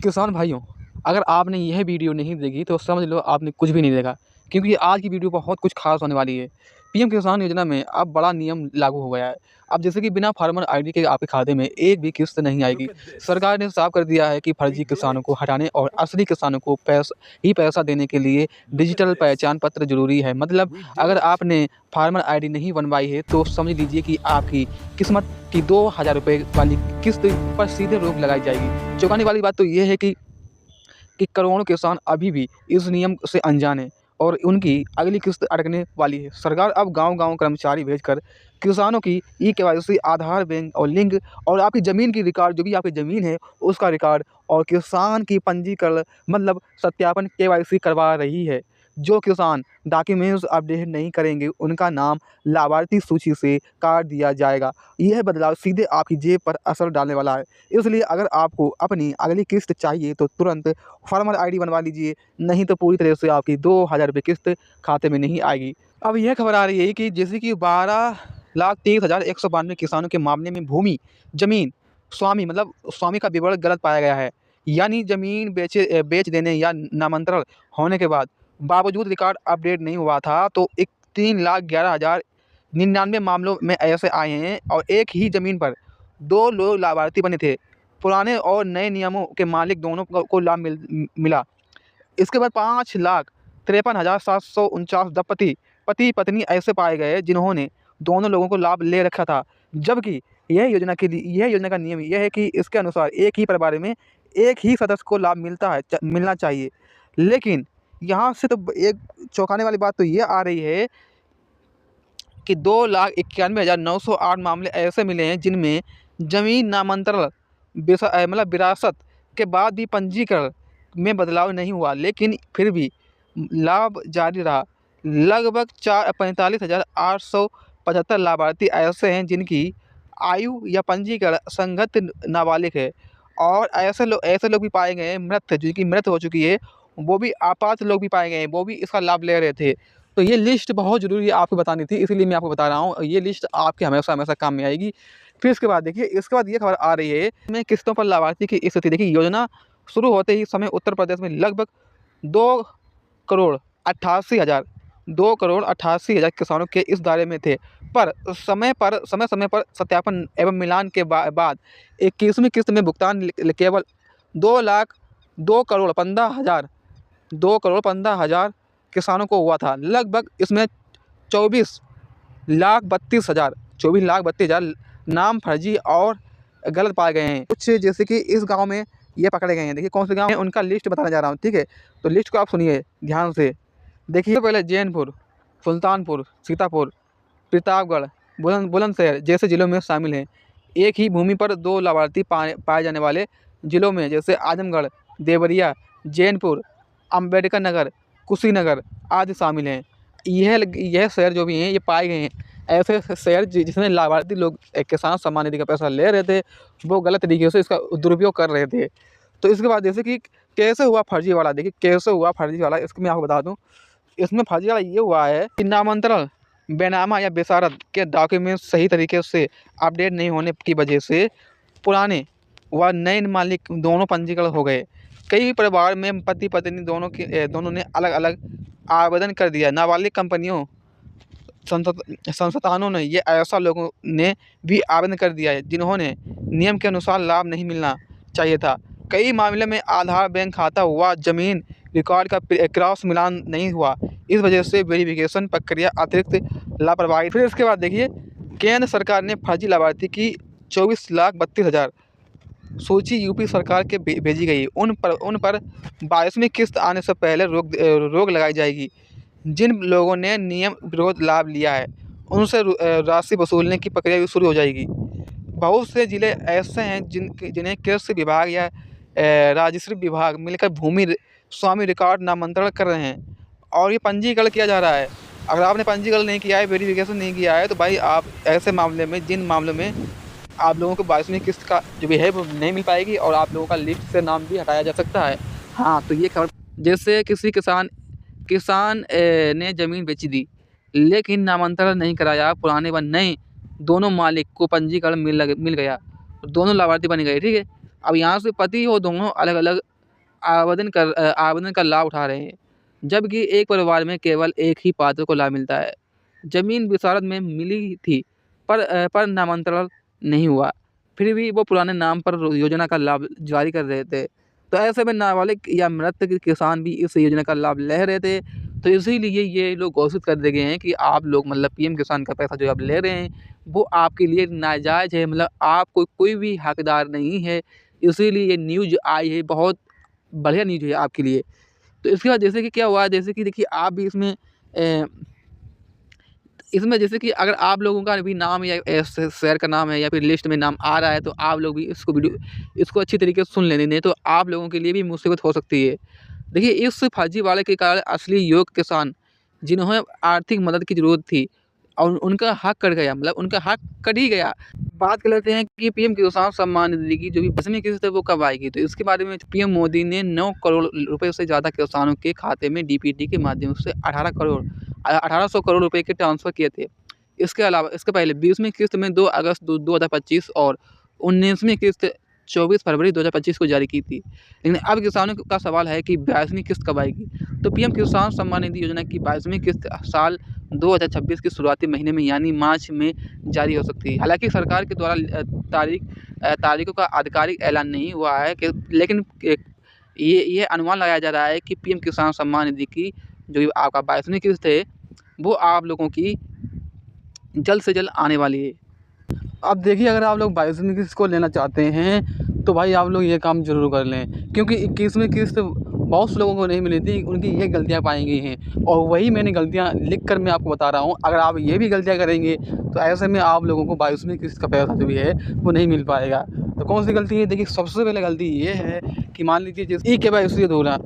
किसान भाइयों, अगर आपने यह वीडियो नहीं देखी तो समझ लो आपने कुछ भी नहीं देखा, क्योंकि आज की वीडियो बहुत कुछ खास होने वाली है। पीएम किसान योजना में अब बड़ा नियम लागू हो गया है। अब जैसे कि बिना फार्मर आईडी के आपके खाते में एक भी किस्त नहीं आएगी। सरकार ने साफ कर दिया है कि फर्जी किसानों को हटाने और असली किसानों को पैसा देने के लिए डिजिटल पहचान पत्र जरूरी है। मतलब अगर आपने फार्मर आईडी नहीं बनवाई है तो समझ लीजिए कि आपकी किस्मत की 2,000 रुपये वाली किस्त पर सीधे रोक लगाई जाएगी। चौंकाने वाली बात तो ये है कि करोड़ों किसान अभी भी इस नियम से अनजान हैं और उनकी अगली किस्त अटकने वाली है। सरकार अब गांव-गांव कर्मचारी भेजकर किसानों की ई-केवाईसी, आधार, बैंक और लिंक और आपकी ज़मीन की रिकॉर्ड, जो भी आपकी ज़मीन है उसका रिकॉर्ड और किसान की पंजीकरण मतलब सत्यापन केवाईसी करवा रही है। जो किसान डॉक्यूमेंट्स अपडेट नहीं करेंगे उनका नाम लाभार्थी सूची से काट दिया जाएगा। यह बदलाव सीधे आपकी जेब पर असर डालने वाला है। इसलिए अगर आपको अपनी अगली किस्त चाहिए तो तुरंत फार्मर आईडी बनवा लीजिए, नहीं तो पूरी तरह से आपकी 2,000 रुपये किस्त खाते में नहीं आएगी। अब यह खबर आ रही है कि जैसे कि 12,30,192 किसानों के मामले में भूमि, ज़मीन, स्वामी मतलब स्वामी का विवरण गलत पाया गया है। यानी ज़मीन बेच देने या नामांतरण होने के बावजूद रिकॉर्ड अपडेट नहीं हुआ था, तो 3,11,099 मामलों में ऐसे आए हैं और एक ही ज़मीन पर 2 लोग लाभार्थी बने थे। पुराने और नए नियमों के मालिक दोनों को लाभ मिला। इसके बाद 5,53,749 दंपति पति-पत्नी ऐसे पाए गए जिन्होंने दोनों लोगों को लाभ ले रखा था। जबकि यह योजना का नियम यह है कि इसके अनुसार एक ही परिवार में एक ही सदस्य को लाभ मिलना चाहिए। लेकिन यहाँ से तो एक चौंकाने वाली बात तो ये आ रही है कि 2,91,908 मामले ऐसे मिले हैं जिनमें ज़मीन नामांतरण मतलब विरासत के बाद भी पंजीकरण में बदलाव नहीं हुआ, लेकिन फिर भी लाभ जारी रहा। लगभग 45,875 लाभार्थी ऐसे हैं जिनकी आयु या पंजीकरण संगत नाबालिग है और ऐसे लोग भी पाए गए हैं जिनकी मृत्यु हो चुकी है, वो भी आपात लोग भी पाए गए हैं, वो भी इसका लाभ ले रहे थे। तो ये लिस्ट बहुत ज़रूरी आपको बतानी थी, इसीलिए मैं आपको बता रहा हूँ। ये लिस्ट आपके हमेशा काम में आएगी। फिर इसके बाद देखिए, इसके बाद ये खबर आ रही है में किस्तों पर लाभार्थी की स्थिति। देखिए, योजना शुरू होते ही समय उत्तर प्रदेश में लगभग 2,88,000 किसानों के इस दायरे में थे। पर समय पर सत्यापन एवं मिलान के बाद 21वीं किस्त में भुगतान केवल 2,15,000 किसानों को हुआ था। लगभग इसमें 24,32,000 नाम फर्जी और गलत पाए गए हैं। कुछ जैसे कि इस गांव में ये पकड़े गए हैं। देखिए कौन से गांव है, उनका लिस्ट बताने जा रहा हूँ, ठीक है। तो लिस्ट को आप सुनिए ध्यान से। देखिए पहले जैनपुर, सुल्तानपुर, सीतापुर, प्रतापगढ़, बुलंदशहर जैसे ज़िलों में शामिल हैं। एक ही भूमि पर 2 लाभार्थी पाए जाने वाले ज़िलों में जैसे आजमगढ़, देवरिया, जैनपुर, अम्बेडकर नगर, कुशीनगर आदि शामिल हैं। यह शहर जो भी हैं ये पाए गए हैं ऐसे शहर जिसमें लाभार्थी लोग किसान सम्मान निधि का पैसा ले रहे थे, वो गलत तरीके से इसका दुरुपयोग कर रहे थे। तो इसके बाद जैसे कि कैसे हुआ फर्जीवाड़ा, देखिए कैसे हुआ फर्जीवाड़ा, इसको मैं आपको बता दूँ। इसमें फर्जीवाड़ा ये हुआ है कि नामांतरण, बेनामा या बेसारत के डॉक्यूमेंट सही तरीके से अपडेट नहीं होने की वजह से पुराने व नए मालिक दोनों पंजीकरण हो गए। कई परिवार में पति पत्नी दोनों ने अलग-अलग आवेदन कर दिया। नाबालिग कंपनियों संस्थानों ने ये ऐसा लोगों ने भी आवेदन कर दिया है जिन्होंने नियम के अनुसार लाभ नहीं मिलना चाहिए था। कई मामले में आधार, बैंक खाता हुआ ज़मीन रिकॉर्ड का क्रॉस मिलान नहीं हुआ। इस वजह से वेरिफिकेशन प्रक्रिया अतिरिक्त लापरवाही। फिर इसके बाद देखिए, केंद्र सरकार ने फर्जी लाभार्थी की 24,32,000 सूची यूपी सरकार के भेजी गई। उन पर 22वीं किस्त आने से पहले रोक लगाई जाएगी। जिन लोगों ने नियम विरोध लाभ लिया है उनसे राशि वसूलने की प्रक्रिया भी शुरू हो जाएगी। बहुत से ज़िले ऐसे हैं जिन्हें कृषि विभाग या राजस्व विभाग मिलकर भूमि स्वामी रिकॉर्ड नामांतरण कर रहे हैं और ये पंजीकरण किया जा रहा है। अगर आपने पंजीकरण नहीं किया है, वेरिफिकेशन नहीं किया है, तो भाई आप ऐसे मामले में जिन मामलों में आप लोगों को 22वीं किस्त का जो भी है वो नहीं मिल पाएगी और आप लोगों का लिस्ट से नाम भी हटाया जा सकता है। हाँ, तो ये खबर जैसे किसी किसान ने ज़मीन बेच दी लेकिन नामांतरण नहीं कराया, पुराने व नए दोनों मालिक को पंजीकरण मिल गया, दोनों लाभार्थी बन गए, ठीक है। अब यहाँ से पति और दोनों अलग-अलग आवेदन का लाभ उठा रहे हैं, जबकि एक परिवार में केवल एक ही पात्र को लाभ मिलता है। ज़मीन विशारद में मिली थी, पर नामांतरण नहीं हुआ, फिर भी वो पुराने नाम पर योजना का लाभ जारी कर रहे थे। तो ऐसे में नाबालिग या मृत किसान भी इस योजना का लाभ ले रहे थे। तो इसीलिए ये लोग घोषित कर दिए गए हैं कि आप लोग मतलब पीएम किसान का पैसा जो आप ले रहे हैं, वो आपके लिए नाजायज़ है, मतलब आपको कोई भी हकदार नहीं है। इसीलिए ये न्यूज़ आई है, बहुत बढ़िया न्यूज़ है आपके लिए। तो इसके बाद जैसे कि क्या हुआ, जैसे कि देखिए आप भी इसमें जैसे कि अगर आप लोगों का भी नाम या शहर का नाम है या फिर लिस्ट में नाम आ रहा है, तो आप लोग भी इसको अच्छी तरीके से सुन लें, नहीं तो आप लोगों के लिए भी मुसीबत हो सकती है। देखिए इस फर्जीवाड़े के कारण असली योग्य किसान, जिन्हें आर्थिक मदद की ज़रूरत थी और उनका हक कट गया, मतलब उनका हक कट ही गया। बात कर लेते हैं कि पीएम किसान सम्मान निधि की जो भी 10वीं किस्त है वो कब आएगी? तो इसके बारे में पीएम मोदी ने 9 करोड़ रुपए से ज़्यादा किसानों के खाते में डीपीटी के माध्यम से 1800 करोड़ रुपए के ट्रांसफ़र किए थे। इसके अलावा इसके पहले 20वीं किस्त में 2 अगस्त 2025 और 19वीं किस्त 24 फरवरी 2025 को जारी की थी। लेकिन अब किसानों का सवाल है कि 22वीं किस्त कब आएगी? तो पीएम किसान सम्मान निधि योजना की 22वीं किस्त साल 2026 के शुरुआती महीने में यानी मार्च में जारी हो सकती है। हालाँकि सरकार के द्वारा तारीखों का आधिकारिक ऐलान नहीं हुआ है, लेकिन ये अनुमान लगाया जा रहा है कि पीएम किसान सम्मान निधि की जो आपका 22वीं किस्त है, वो आप लोगों की जल्द से जल्द आने वाली है। अब देखिए अगर आप लोग 22वीं किस्त को लेना चाहते हैं, तो भाई आप लोग ये काम ज़रूर कर लें, क्योंकि 21वीं किस्त बहुत से लोगों को नहीं मिली थी, उनकी ये गलतियाँ पाई गई हैं और वही मैंने गलतियाँ लिख कर मैं आपको बता रहा हूँ। अगर आप ये भी गलतियाँ करेंगे, तो ऐसे में आप लोगों को 22वीं किस्त का पैसा जो भी है, वो नहीं मिल पाएगा। तो कौन सी गलती है? देखिए सबसे पहले गलती ये है कि मान लीजिए जैसे ई-केवाईसी अधूरा,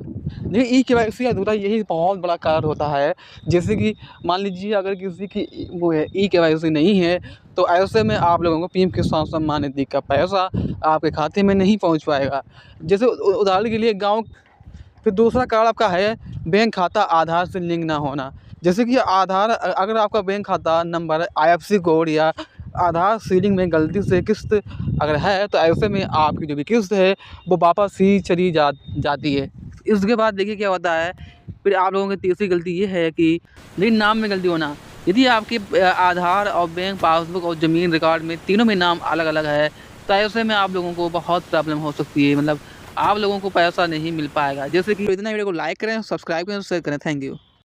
देखिए ई-केवाईसी अधूरा यही बहुत बड़ा कारण होता है। जैसे कि मान लीजिए अगर किसी की वो है ई-केवाईसी नहीं है, तो ऐसे में आप लोगों को पीएम किसान सम्मान निधि का पैसा आपके खाते में नहीं पहुंच पाएगा। जैसे उदाहरण के लिए गाँव, फिर दूसरा कारण आपका है बैंक खाता आधार से लिंक ना होना। जैसे कि अगर आपका बैंक खाता नंबर, आईएफएससी कोड या आधार सीडिंग में गलती से किस्त अगर है, तो ऐसे में आपकी जो भी किस्त है वो वापस ही चली जाती है। इसके बाद देखिए क्या होता है, फिर आप लोगों की तीसरी गलती ये है कि लेकिन नाम में गलती होना। यदि आपके आधार और बैंक पासबुक और ज़मीन रिकॉर्ड में तीनों में नाम अलग-अलग है, तो ऐसे में आप लोगों को बहुत प्रॉब्लम हो सकती है, मतलब आप लोगों को पैसा नहीं मिल पाएगा। जैसे कि इतना वीडियो को लाइक करें, सब्सक्राइब करें, शेयर करें। Thank you.